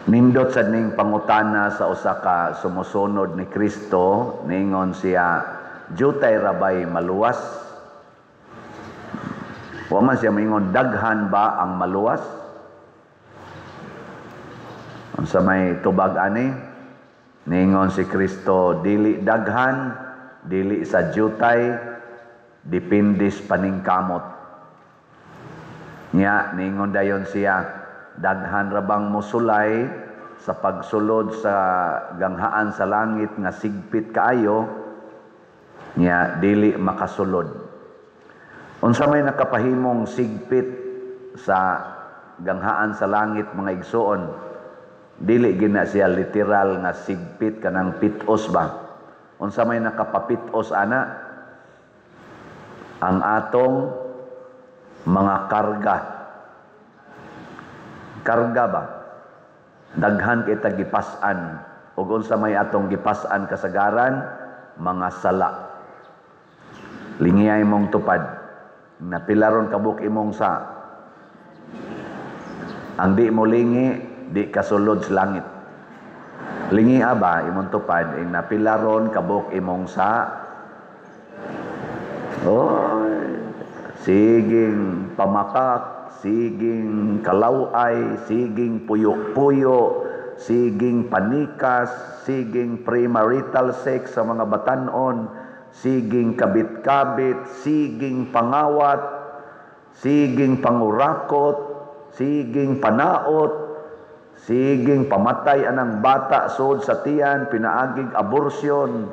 Nindot sa ning pangutana sa usa ka sumusunod ni Kristo, ningon siya, "Jutay rabay maluwas?" Wa man siya mingon, "Daghan ba ang maluwas?" Unsa may tubag ani? Ningon si Kristo, "Dili daghan, dili sa jutay, dipindis paningkamot." Nya ningon dayon siya, "Daghan rabang mosulay sa pagsulod sa ganghaan sa langit nga sigpit kaayo, nya dili makasulod." Unsa may nakapahimong sigpit sa ganghaan sa langit, mga igsoon? Dili gina siya literal nga sigpit kanang pitos ba? Unsa may nakapapitos ana? Ang atong mga karga. Karga ba? Daghan kita gipas-an. Ug unsa may atong gipas-an kasagaran? Mga sala. Lingiyay mong tupad. Napilaron kabuk imong sa. Ang di mo lingi, di kasulod sa langit. Lingi ba imong tupad, napilaron kabuk imong sa. Siging pamakak, siging kalaway, siging puyo-puyo, siging panikas, siging premarital sex sa mga batanon, siging kabit-kabit, siging pangawat, siging pangurakot, siging panaot, siging pamatay anang bata sud sa tiyan, pinaagig abortion,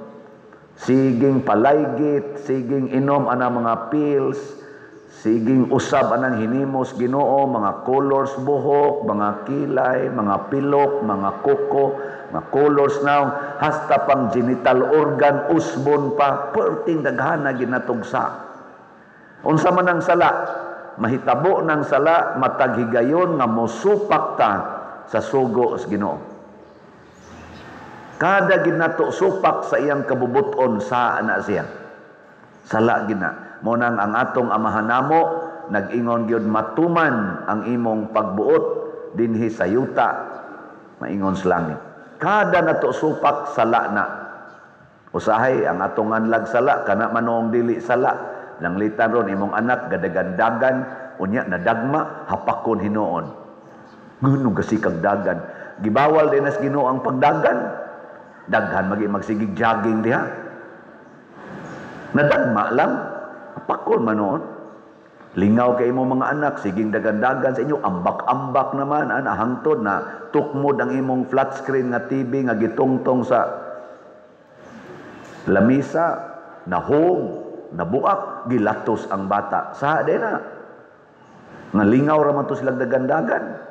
siging palaygit, siging inom anang mga pills, siging usab anang hinimos Ginoo, mga colors buhok, mga kilay, mga pilok, mga kuko, mga colors naong, hasta pang genital organ, usbon pa, perting daghana ginatugsa. Unsa man ang sala? Mahitabo ng sala, mataghigayon nga mosupak ta sa sugo sa Ginoo. Kada ginato supak sa iyang kabubuton sa ana siya. Sala gina. Mo nang ang atong amahanamo nag-ingon gyud, matuman ang imong pagbuot dinhi sa yuta, maingon sa langit. Kada nato supak sala na. Usahay ang atong anlag sala kana manong dili sala. Langlitan ron imong anak gadagandagan, unya nadagma hapakon hinuon. Ngano gasikag dagan? Gibawal din as Ginoo ang pagdagan. Daghan magsigig jogging diha. Nadagma lang, hapakon manon. Lingaw kay imong mga anak, siging dagandagan sa inyo, ambak-ambak naman, hangtod na tukmod ang imong flat screen nga TV nga gitungtong sa lamisa, nahog, nabuak, gilatos ang bata. Sa na. Nga lingaw raman to silang dagandagan.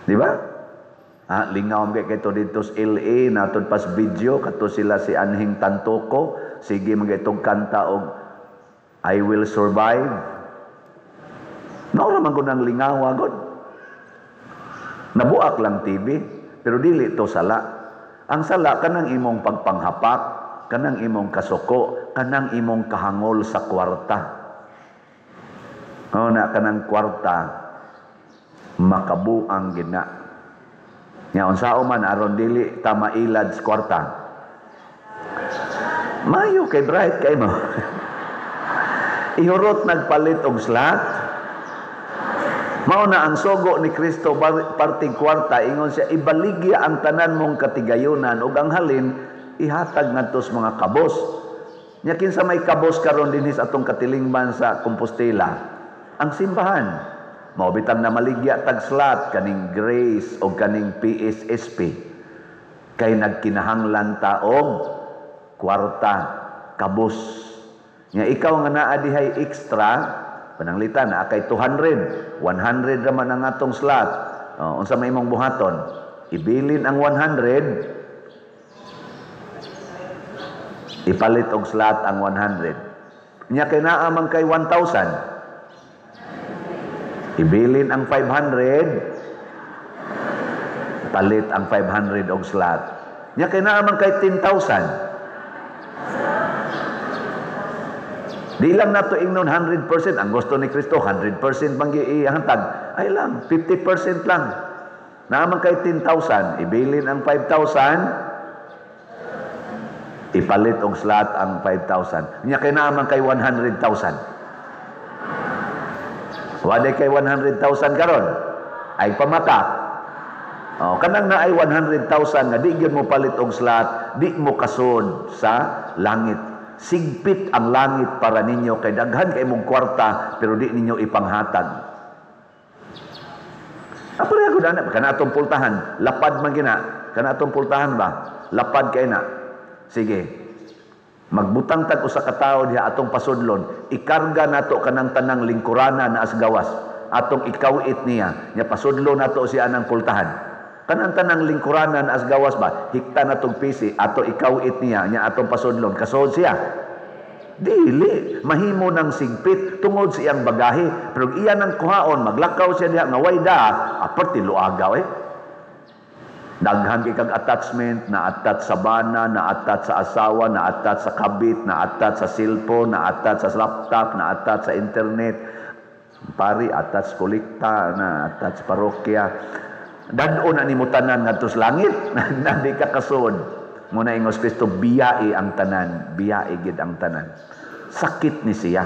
Di ba? Lingaw mga kito dito sa LA, natod pas video, kato sila si Anhing Tantoko, sige mga itong kanta og I Will Survive. Naura man ko ng lingaw agad. Nabuak lang TV, pero dili to sala. Ang sala, kanang imong pagpanghapak, kanang imong kasuko, kanang imong kahangol sa kwarta. Na kanang kwarta, makabuang gina. Nya unsao man aron dili ta mailad sa kwarta. Mayo kay bright kay mo. Ihurot nagpalit og slot. Mao na ang sugo ni Kristo parting kwarta, ingon siya, ibaligya ang tanan mong katigayunan ug ang halin ihatag ngadto sa mga kabos. Nya kinsa may kabos karon dinhi sa atong katilingban sa Compostela? Ang simbahan. Mao bitan na maligya tag slot kaning Grace o kaning PSSP. Kay nagkinahanglan ta og kwarta, kabos. Nya ikaw nga naa dihay extra, pananglitan na kay 200, 100 raman ang atong slot. Unsa may imong buhaton? Ibilin ang 100, ipalit og slot ang 100. Nya kay naa man kay 1,000. Ibilin ang 500, palit ang 500 og slot. Nya kay naa man kay 10,000. Di lang nato ingnon 100%. Ang gusto ni Kristo 100% bang ihantag. Ay lang, 50% lang. Naman kay 10,000, ibilin ang 5,000, ipalit og slot ang 5,000. Nya kay naman kay 100,000. Wala kay 100,000 karon. Ay pamata. Kanang na ay 100,000 nga di gyud mo palit og slot, di mo kasud sa langit. Sigpit ang langit para ninyo kay daghan kay mong kwarta pero di ninyo ipanghatag. Apre ako dana kana atong pultahan, lapad man gina. Kana atong pultahan ba? Lapad kay na. Sige. Magbutang tag usa ka tawo diha atong pasudlon, ikarga nato kanang tanang lingkurana na asgawas. Atong ikawit niya, nya pasudlon nato siya nang pultahan. Kanang tanang lingkurana na asgawas ba, hikta natong pisi, ato ikawit niya, nya atong pasudlon, kasod siya. Dili, mahimo ng sigpit tungod sa iyang bagahe, pero iyan ang kuhaon, maglakaw siya diha nga way da, aparte luagaw Daghan kay kag attachment, na-attach sa bana, na-attach sa asawa, na-attach sa kabit, na-attach sa cellphone, na-attach sa laptop, na-attach sa internet. Pari, attach kolekta, na-attach parokya. Dadon na nimo tanan ngadto sa langit, na di ka kasod. Muna ingos Kristo, biyai ang tanan, biyai gid ang tanan. Sakit ni siya.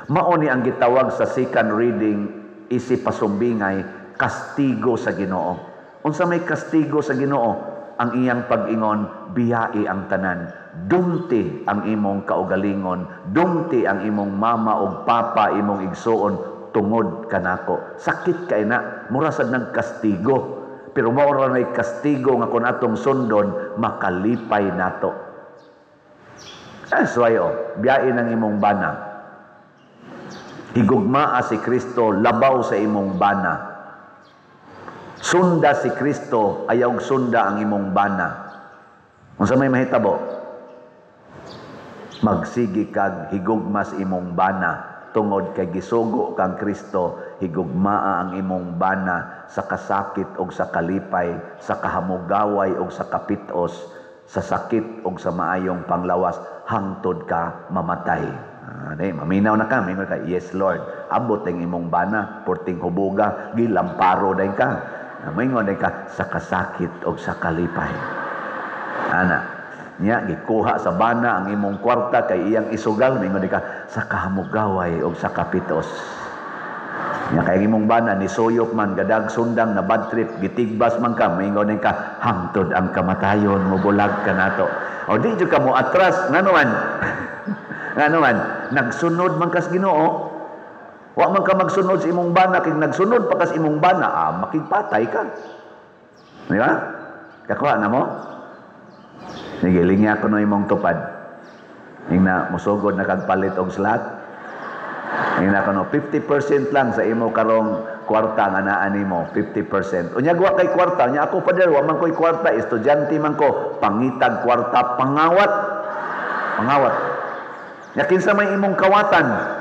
Mao ni ang gitawag sa second reading, isip pasumbingay, kastigo sa Ginoo. Unsa may kastigo sa Ginoo, ang iyang pag-ingon, biyai ang tanan. Dumti ang imong kaugalingon, dumti ang imong mama o papa, imong igsuon, tungod kanako. Sakit kay na, mura sad ng kastigo. Pero maura na'y kastigo nga kung atong sundon, makalipay nato. That's why, biyai ng imong bana. Higugmaa si Kristo, labaw sa imong bana. Sunda si Kristo, ayaw sunda ang imong bana. Kung sa may mahitabo, magsigi kag higugmas imong bana. Tungod kay gisugo kang Kristo, higugmaa ang imong bana sa kasakit o sa kalipay, sa kahamugaway o sa kapitos, sa sakit o sa maayong panglawas, hangtod ka mamatay. Maminaw na ka, mingon ka, yes Lord, abot ang imong bana, porting hubuga, gilamparo day ka. Mingon ka sa kasakit o sa kalipay. Nya gikuha sa bana ang imong kwarta kay iyang isugal, mingon ka sa kahamugaway o sa kapitos. Nya kay imong bana ni suyop man gadag sundang na bad trip, gitigbas man ka, mingon ka hangtod ang kamatayon, mubulag ka nato. O di jud ka mo atras nganuman. Nganuman, nagsunod man kas Ginoo. Wa man ka magsunod sa imong bana, kay nagsunod pa kas imong bana, makigpatay ka. Di ba? Kakuha na mo? Sige, linya ko no imong tupad. Ingna, musugod na kagpalit og slot. Ingna ko no, 50% lang sa imo karong kwarta nga naa nimo, 50%. Unya wa kay kwarta, nya ako pa der, wa man ko'y kwarta, estudyante man ko, pangitag kwarta, pangawat. Pangawat. Nya kinsa may imong kawatan?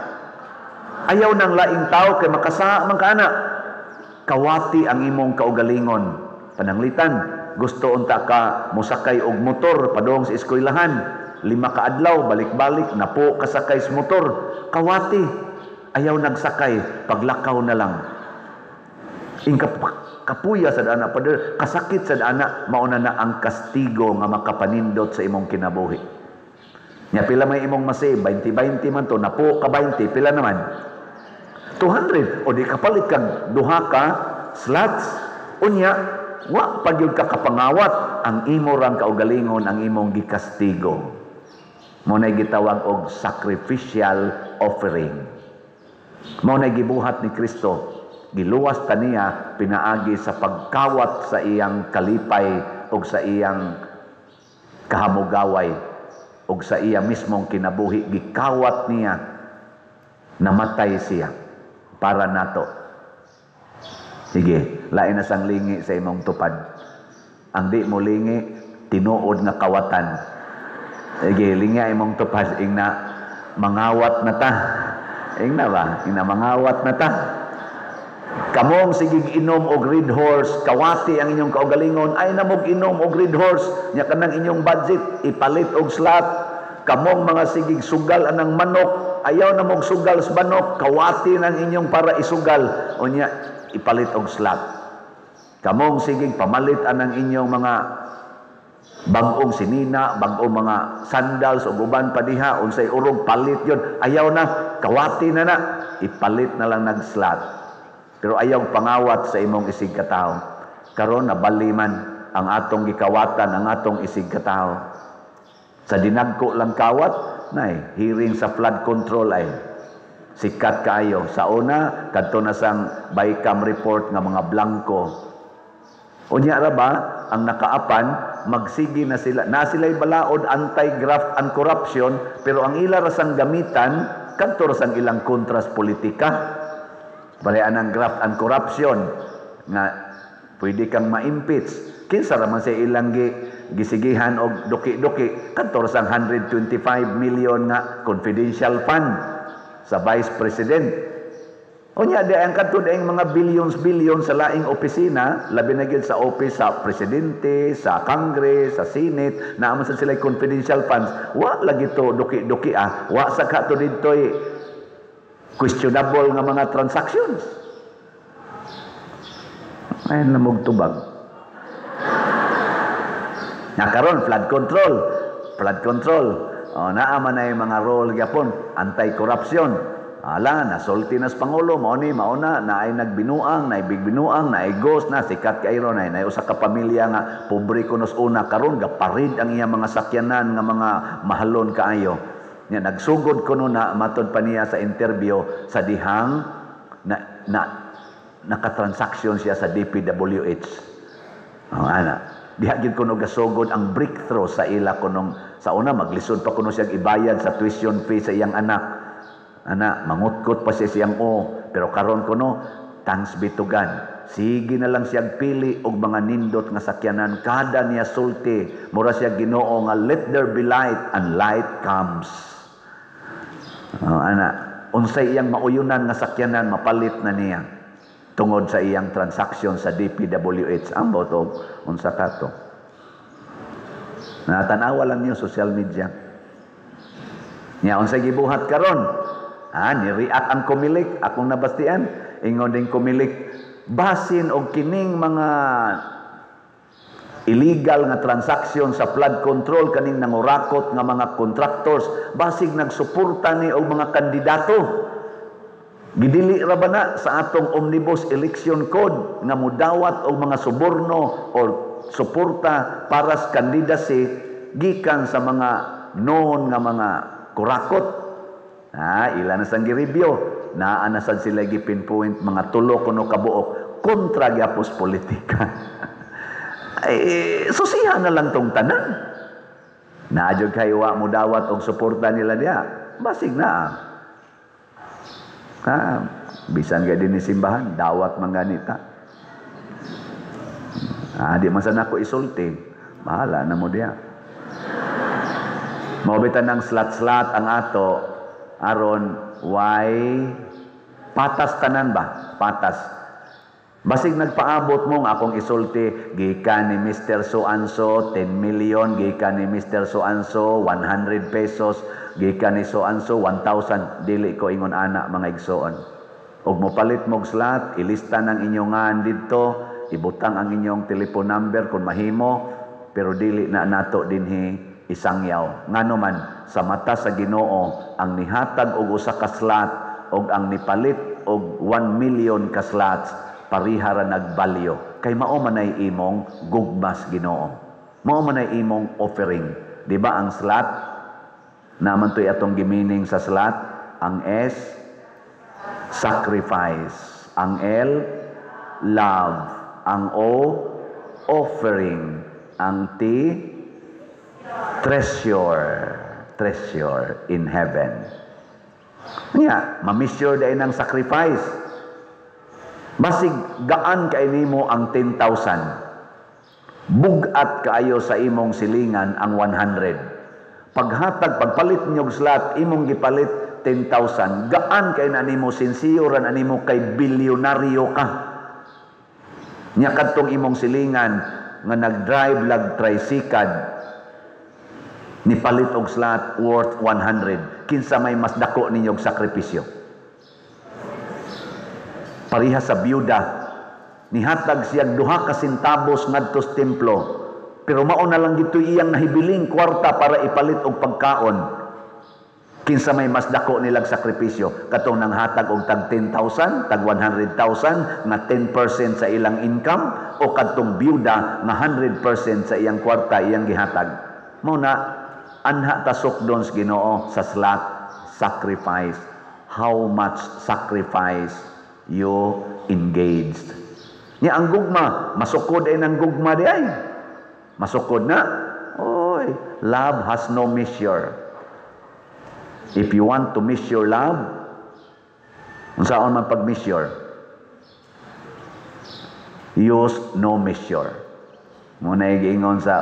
Ayaw ng laing tao kay makasa man kana. Kawati ang imong kaugalingon. Pananglitan, gusto unta ka mosakay og motor padung sa eskwelahan. 5 ka adlaw balik-balik napo kasakay sa motor. Kawati, ayaw nagsakay, paglakaw na lang. Kapuya sa dana pader, kasakit sa dana, mauna na ang kastigo nga makapanindot sa imong kinabuhi. Nya pila may imong masi, 20-20 man to, napo ka 20, pila naman? 200 o di kapalit kag duha ka slots. Unya, wa pagyud ka kapangawat, ang imo rang kaugalingon ang imong gikastigo. Mo na gitawag og sacrificial offering. Mo na gibuhat ni Kristo. Giluwas ta niya pinaagi sa pagkawat sa iyang kalipay o sa iyang kahamugaway o sa iya mismong kinabuhi. Gikawat niya, namatay siya para nato. Sige, lain na sang lingi sa imong tupad. Ang di mo lingi, tinuod nga kawatan. Sige, lingi imong tupad, ingna mangawat na ta. Ingna ba? Ingna mangawat na ta. Kamong sigig inom og red horse, kawati ang inyong kaugalingon, ay namog inom og red horse, nya kanang inyong budget, ipalit og slot. Kamong mga sigig sugal anang manok, ayaw namog sugal sa manok, kawati ng inyong para isugal, o nya ipalit og slot. Kamong sigig pamalitan ang inyong mga bagong sinina, bagong mga sandals o guban pa diha, unsay urog palit yon. Ayaw na, kawati na na, ipalit na lang nag-slot. Pero ayaw pangawat sa imong isig katao. Karon nabaliman ang atong gikawatan, ang atong isig katao. Sa dinagko lang kawat, nay, hearing sa flood control ay sikat kaayo. Sa una, kadto na sang bycam report nga mga blanco. Unya ra ba, ang nakaapan, magsigi na sila. Na sila'y balaod, anti-graft and corruption, pero ang ila rasang gamitan, kadto rasang ilang kontras politika. Balayan ang graft and corruption, nga pwede kang ma-impeach. Kinsa raman sa ilang gisigihan og duki-duki, kadto rasang 125 million nga confidential fund sa Vice President. Unya di ang kadto daing mga billions sa laing opisina, labi na gyud sa office sa presidente, sa Congress, sa Senate, naaman sa sila confidential funds. Wa lagi to duki-duki wa sa kato didtoy questionable nga mga transactions. Ay namog tubag. Karon flood control. Naaman na yung mga role gyapon, anti-corruption. Ala, nasulti na sa Pangulo, mauna, na ay nagbinuang, na ay bigbinuang, na ay ghost na, sikat ka iron, na usa ka pamilya nga, pobre kunos una, karon gaparid ang iya mga sakyanan, nga mga mahalon kaayo. Nya, nagsugod kuno na, matod pa niya sa interview, sa dihang, nakatransaksyon siya sa DPWH. Diha gid kuno gasugod ang breakthrough sa ila kunong, sa una, maglisod pa kuno siya ibayad sa tuition fee sa iyang anak. Mangutkot pa siya siyang pero karon kuno thanks be to God, sige na lang siyang pili og mga nindot nga sakyanan, kada niya sulti mura siya Ginoo nga let there be light, and light comes. Unsay iyang mauyunan nga sakyanan mapalit na niya tungod sa iyang transaksyon sa DPWH. Ambot og unsa kato, natanawa lang niyo social media niya unsay gibuhat karon. Ni-react ang kumilik, akong nabastian, ingon ding kumilik, basin og kining mga illegal nga transaksyon sa flood control, kaning nangurakot nga mga contractors, basig nagsuporta ni og mga kandidato. Gidili ra ba na sa atong omnibus election code nga mudawat og mga suborno o suporta para sa candidacy gikan sa mga known nga mga kurakot. Ilan na sang gi-review, naanasad sila gipinpoint mga tulo kuno kabuok kontra gyapos politika. Susihan na lang tong tanan. Naadyo kay wa mo dawat og suporta nila diha. Basig na. Bisan ga din ni simbahan, dawat man ganita. Di man sana ko isulti. Bahala na mo diha. Maobitan ng slat-slat ang ato aron why patas tanan ba? Patas. Basig nagpaabot mo nga akong isulti, gikan ni Mr. So-and-so 10 million, gikan ni Mr. So-and-so 100 pesos, gikan ni So-and-so 1,000, dili ko ingon ana mga igsoon. Og mopalit mog slot, ilista ng inyong ngan didto, ibutang ang inyong telephone number kung mahimo, pero dili na nato dinhi isangyaw. Ngano man sa mata sa Ginoo ang nihatag og usa ka slot og ang nipalit og 1 million ka slots parihara nagbalyo kay mao man ay imong gugmas Ginoo, mao man ay imong offering. Di ba ang slot naman to'y atong gimining sa slot? Ang S, sacrifice. Ang L, love. Ang O, offering. Ang T, treasure. Treasure in heaven. Ma-measure dahil ng sacrifice. Basig gaan kay nimo ang 10,000. Bugat kaayo sa imong silingan ang 100. Paghatag, pagpalit niyog slot, imong gipalit 10,000. Gaan kay na nimo, sinsiyo ran animo kay bilyonaryo ka. Nya kadtong imong silingan nga nag-drive lag tricycle ni palit og slot worth 100. Kinsa may mas dako ninyog sakripisyo? Pariha sa byuda Nihatag siya 2 ka centavos ngadto sa templo. Pero mao na lang dito iyang nahibiling kwarta para ipalit og pagkaon. Kinsa may mas dako nilang sakripisyo, katong nang hatag og tag 10,000, tag 100,000 nga 10% sa ilang income, o katong byuda nga 100% sa iyang kwarta iyang gihatag. Mao na anha tasok don sa Ginoo sa slot sacrifice. How much sacrifice you engaged? Nya ang gugma, masukod ay nang gugma di ay. Masukod na. Oy, love has no measure. If you want to measure love, unsaon man pag-measure? Use no measure. Muna giingon sa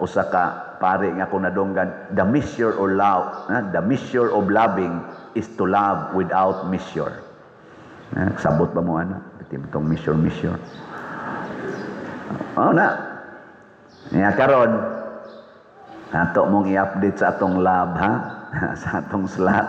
usa ka pare nga kung nadunggan, the measure of love, the measure of loving is to love without measure. Sabot ba mo ana? Itong measure. Oh na. Nya karon ato mong i-update sa atong love ha. Sa atong slot.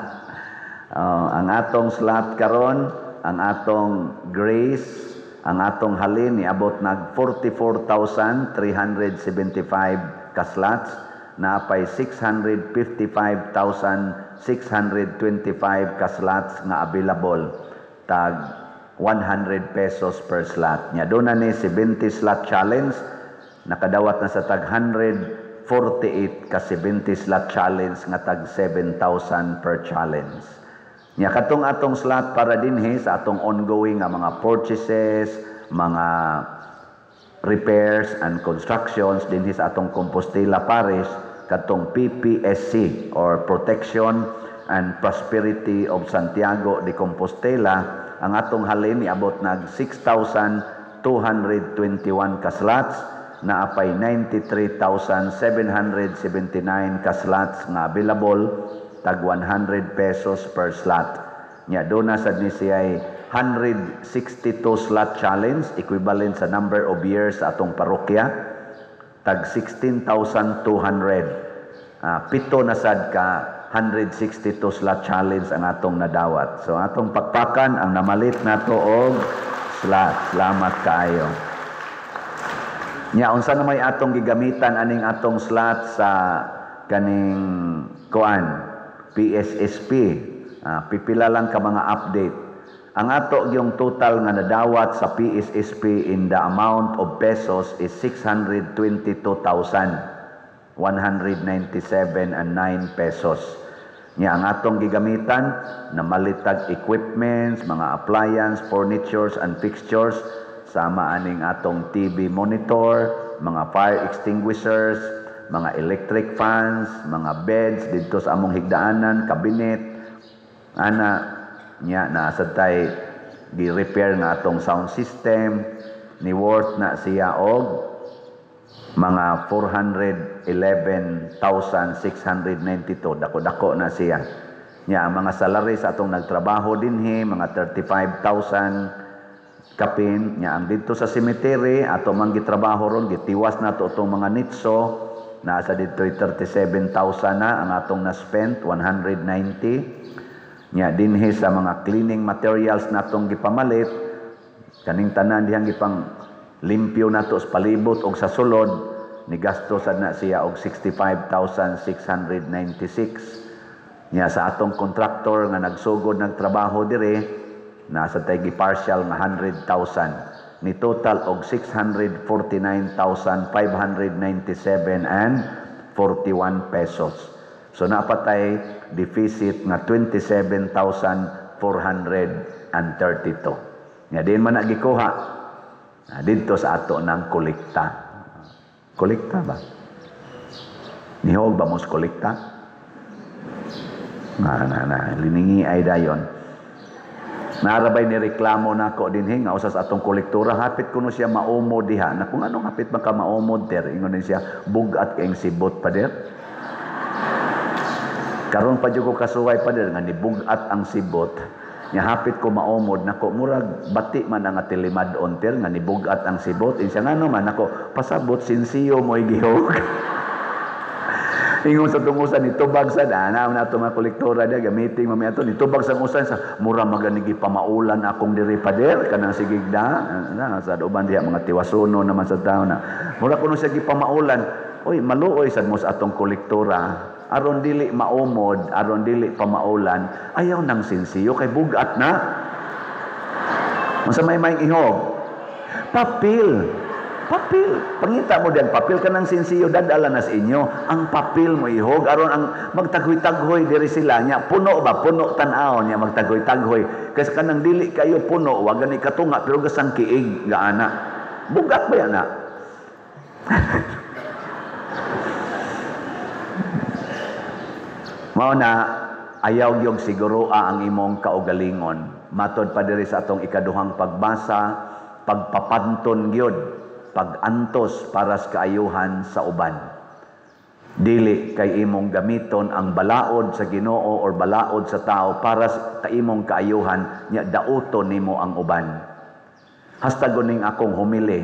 Ang atong slot karon, ang atong grace, ang atong halin niabot nag 44,375 ka slots, napay 655,625 ka slots nga available, tag 100 pesos per slot. Nya doon na ni 70 slot challenge, nakadawat na sa tag 148 ka 70 slot challenge nga tag 7,000 per challenge. Nya katong atong slot para dinhi sa atong ongoing nga mga purchases, mga repairs and constructions dinhi sa atong Compostela Parish, katong PPSC or Protection and Prosperity of Santiago de Compostela, ang atong halin niabot nag 6,221 ka slots, na apay 93,779 ka slots nga available, tag 100 pesos per slot. Nya doon na sad ni siya 162 slot challenge, equivalent sa number of years sa atong parokya, tag 16,200. Pito na sad ka 162 slot challenge ang atong nadawat. So atong pakpakan ang namalit nato og slot. Salamat kaayo. Nya unsa na may atong gigamitan aning atong slot sa kaning kuan PSSP. Pipila lang ka mga update. Ang ato yung total nga nadawat sa PSSP in the amount of pesos is 622,197.09 pesos. Nya ang atong gigamitan na malitag equipments, mga appliance, furnitures and fixtures, sama aning atong TV monitor, mga fire extinguishers, mga electric fans, mga beds dito sa among higdaanan, cabinet, ana nya na satay gi-repair nga atong sound system, ni worth na siya og mga 411,692. Dako-dako na siya. Nya ang mga salary sa atong nagtrabaho dinhi mga 35,000 kapin. Nya ang dito sa cemetery ato man gitrabaho ron, gitiwas na to itong mga nitso, nasa dito 37,000 na ang atong na-spent, 190. Nya dinhi sa mga cleaning materials natong gipamalit, kaning tanan dihang gipang limpyo nato sa palibot og sa sulod, ni gasto sad na siya og 65,696. Nya sa atong contractor nga nagsugod nagtrabaho dire, nasa tay gi-partial nga 100,000, ni total og 649,597 and 41 pesos. So napatay deficit nga 27,432. Nya din man nagikuha dito sa ato ng kolekta. Kolekta ba? Nihog ba mos kolekta? Liningi ay dayon. Narabay ni reklamo nako dinhi nga usas atong kolektora, hapit kuno siya maumo diha. Na kung anong hapit man ka maumo ter, ingon din siya bugat kayong sibot pa der. Karon pa jud ko kasuway pa der nga ni bugat ang sibot. Nya hapit ko maumod nako murag bati man ang atilimad-on ter nga ni bugat ang sibot. Insya nga naman nako pasabot sinsiyo mo'y gihog. Ingon sa tungusan nitubag sa dana na ato mga kolektora dia gamiting mamaya to nitubag sa usan sa mura maganigi pamaulan akong diri pader kanang sigig na sa uban diha mga tiwasuno naman sa tawo na mura kuno siya gipamaulan oy maluoy sad mo sa atong kolektora aron dili maumod aron dili pamaulan ayaw nang sinsiyo kay bugat na unsa may ihog papel. Pangita mo diyan papel kanang sinsiyo dadala na sa inyo. Ang papel mo ihog aron ang magtaghoy-taghoy diri sila nya puno ba puno tan-aw nya magtaghoy-taghoy. Kasi kanang dili kayo puno wa gani katunga pero gasang kiig nga ana. Bugat ba yan na? Mao na ayaw gyud siguro ang imong kaugalingon. Matod pa diri sa atong ikaduhang pagbasa, pagpapanton gyud pag-antos para sa kaayuhan sa uban. Dili kay imong gamiton ang balaod sa Ginoo or balaod sa tao para sa imong kaayuhan nya dauton nimo ang uban. Hastag ning akong humili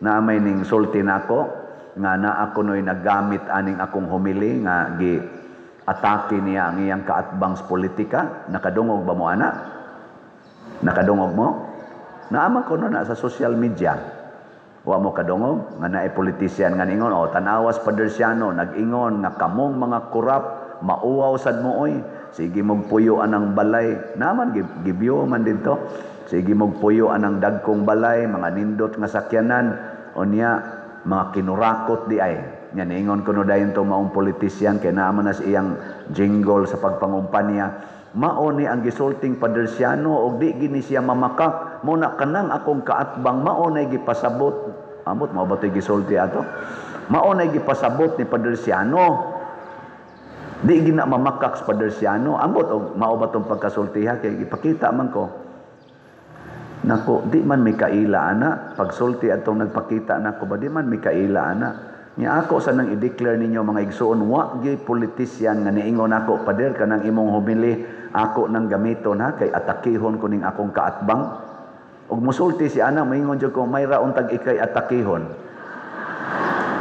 na may ning sulti nako nga na ako noy naggamit aning akong humili nga gi atake niya ang iyang kaatbang sa politika. Nakadungog ba mo ana? Nakadungog mo? Naaman ko na sa social media. Wa mo kadungog nga naay politician nga ingon tanawas padersyano nag-ingon nga kamong mga kurap mauwaw sad mo oy sige magpuyoan ang balay naman gibyo man dito sige magpuyoan ang dagkong balay mga nindot nga sakyanan unya mga kinurakot di ay nya niingon kuno dayon to maong politician kay naman nas iyang jingle sa pagpangumpanya mao ni ang gisulting padersyano og di gini siya mamakak mo na kanang akong kaatbang mao nay gipasabot amot mao ba toy gisulti ato mao nay gipasabot ni padersyano di gina mamakak sa padersyano amot og mao ba tong pagkasultiha kay ipakita man ko nako di man may kaila ana pagsulti atong nagpakita nako ba di man may kaila ana nya ako sa nang i-declare ninyo mga igsoon wa gyud politician nga niingon ako pader kanang imong humili ako nang gamiton ha kay atakihon ko ning akong kaatbang ug musulti si ana moingon jud ko may raon tag ikay atakihon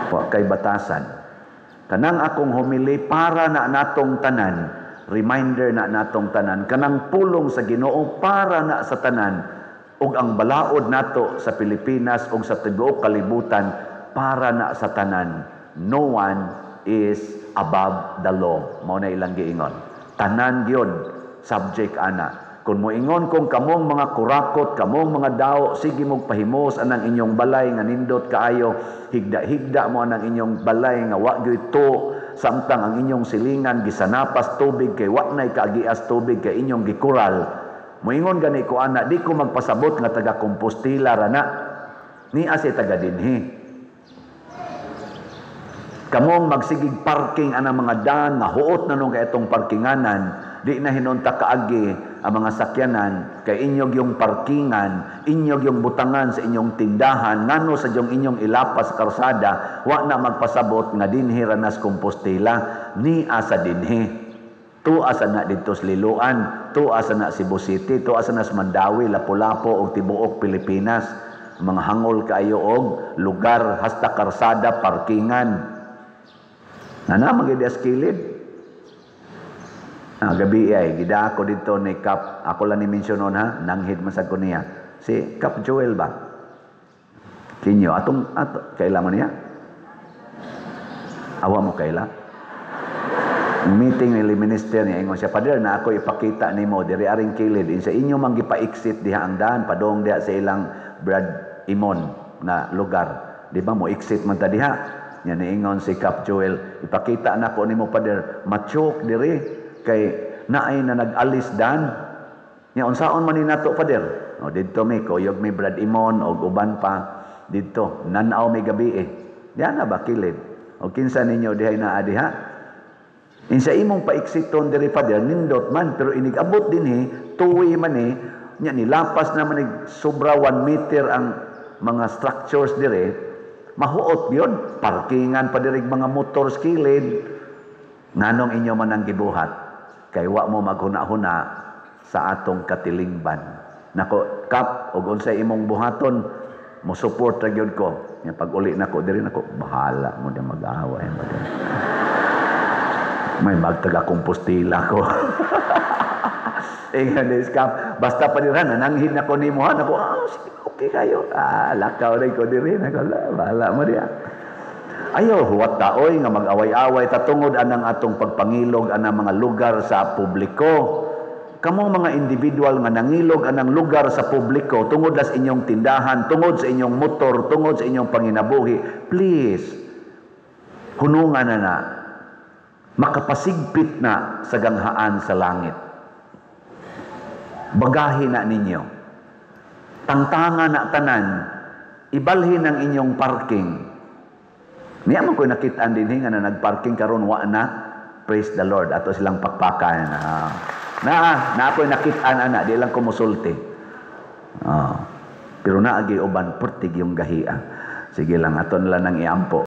wa kay batasan kanang akong humili para na natong tanan reminder na natong tanan kanang pulong sa Ginoo para na sa tanan ug ang balaod nato sa Pilipinas ug sa tibuok kalibutan para na sa tanan. No one is above the law. Mao na ilang giingon. Tanan gyud subject ana. Kung moingon kung kamong mga kurakot, kamong mga daw, sige mong pahimos anang inyong balay nga nindot kaayo, higda-higda mo anang inyong balay nga wa gyud to, samtang ang inyong silingan gisanapas tubig kay wa nay kaagias tubig kay inyong gikural. Moingon gani ko ana, di ko magpasabot nga taga Compostela ra na. Ni ase taga dinhi. Kamong magsigig parking anang mga daan nga huot na nung kay itong parkinganan di na hinunta kaagi ang mga sakyanan kay inyog yung parkingan inyog yung butangan sa inyong tindahan ngano sa inyong ilapas karsada wa na magpasabot nga dinhi ranas Compostela ni asa dinhi tu asa na dito sa Liloan tu asa na Cebu City tu asa na sa Mandawi Lapu-Lapu og tibuok Pilipinas mga hangol kaayo og lugar hasta karsada parkingan na magid kilid. Gabi ay gida ako dito ni Kap, ako lang ni mensyonon ha, nanghid man sad ko niya. Si Kap Joel ba? Kinyo atong kaila mo niya? Awa mo kaila? Meeting ni minister niya ingon siya pader na ako ipakita nimo diri aring kilid sa inyo man gipa-exit diha ang daan padong diha sa ilang Brad Imon na lugar. Di ba mo exit man ta diha? Nya niingon si Kap Joel, ipakita na ko nimo pader machok diri kay naay na nag-alis dan. Nya unsaon man ni nato pader? O didto mi kuyog mi Brad Imon og uban pa didto nanaw mi gabi Diyan na ba kilid? O kinsa ninyo dihay naa diha? Insa imong paiksiton diri pader nindot man pero inigabot dinhi tuwi man nya nilapas naman ni sobra 1 meter ang mga structures diri. Mahuot yun, parkingan pa dirig mga motor skilid. Nganong inyo man ang gibuhat, kay wa mo maghuna-huna sa atong katilingban. Nako, Kap, og unsay imong buhaton, mo support ra gyud ko. Nya pag uli nako diri nako, bahala mo na mag-away mo. May magtaga-kumpostila ko. Scam. Basta pa rin, nananghin ako ni Mohan. Ako, sige, okay kayo. Lakaw rin ko din. Ako, bahala mo diya. Ayaw, huwat taoy nga mag-away-away. Tatungod anang atong pagpangilog anang mga lugar sa publiko. Kamong mga individual nga nangilog anang lugar sa publiko, tungod sa inyong tindahan, tungod sa inyong motor, tungod sa inyong panginabuhi, please, hunungan na makapasigpit na sa ganghaan sa langit. Bagahin na ninyo. Tangtangan na tanan, ibalhin ang inyong parking. Niya man ko'y nakitaan din nga na nagparking karon wa na, praise the Lord, ato silang pakpakan. Na ako'y nakitaan ana, di lang kumusulti. Pero naagi uban, pertig yung gahiya. Sige lang, ato nila nang iampo.